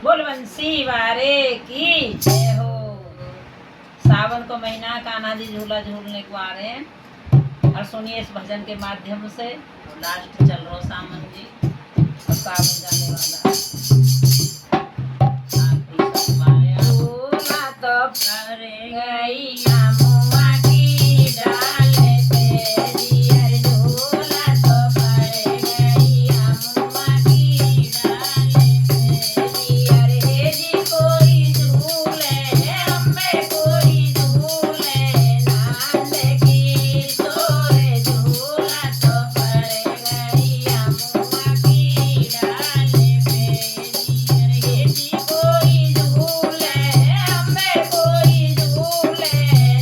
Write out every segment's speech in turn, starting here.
बोल बंसी वारे की जय हो। सावन को महीना कान्हा जी झूला झूलने को आ रहे हैं और सुनिए इस भजन के माध्यम से। तो लास्ट चल रहा सावन जी और सावन जाने वाला झूला तो पर गई अमुआ की डाल पे दियर झूला तो पर गई अमुआ की डाल पे दियर हे जी कोई झूले हमें कोई झूले नांद की तोरे झूला तो पर गई अमुआ की डाल पे दियर हे जी कोई झूले हमें कोई झूले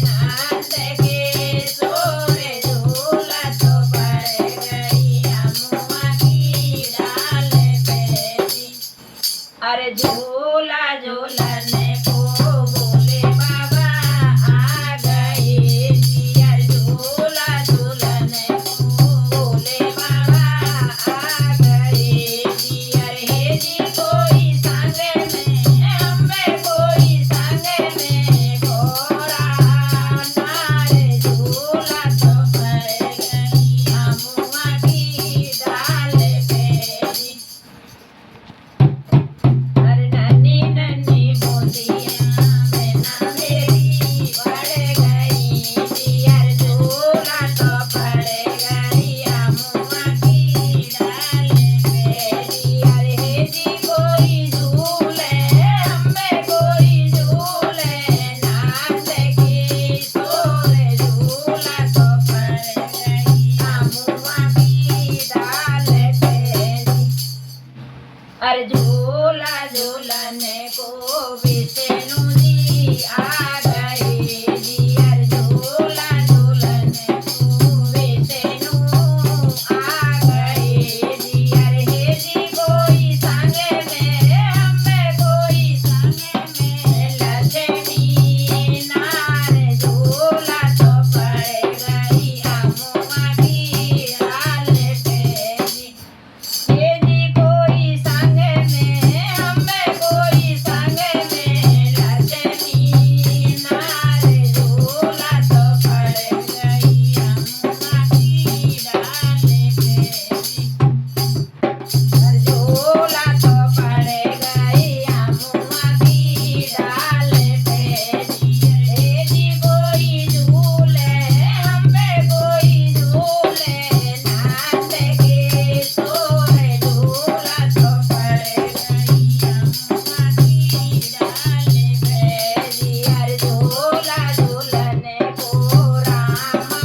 नांद के तोरे झूला तो पर गई अमुआ की डाल पे अरे झूला झूलने को बोले बाबा आ गए जिया झूला झूलने को बोले बाबा आ गए जिया हे जी कोई संगे में हमें कोई संगे में घोड़ा नारे झूला तो पर गई अमुआ की डाल पे अरे नन्ही नन्ही बूंदियां में ना मेरी पड़ गई जियर झूला तो पड़ गई अमुआ की डाल पे जियर हे जी कोई झूले हमें कोई झूले नांद की तोरे झूला तो पड़ गई अमुआ की डाल पे अरे झूला झूलने को विष्णु जी आ गए जियर झूला झूलने को विष्णु आ गए जियर हे जी कोई संगे में हमें कोई संगे में लक्ष्मी नारे झूला तो पड़ गई अमुआ की डाल पे हे जी कोई संगे में हमें कोई संगे में लक्ष्मी नारे झूला तो पड़ गई अमुआ की डाल पे झूला तो पड़ गई अमुआ की डाल पे हे जी कोई झूले हमें कोई झूले नांद के तोरे झूला तो पड़ गई अमुआ की डाल पे जियर झूला झूलने को रामा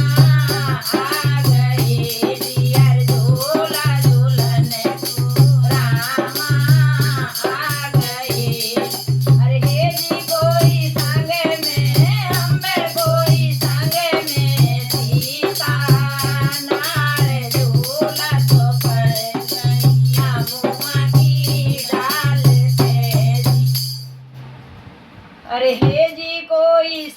आ गए जियर झूला झूलने को रामा आ गए अरे हे जी कोई संगे में हमें कोई संगे में सीता नारे झूला तो पड़ गई अमुआ की डाल पे अरे हे जी कोई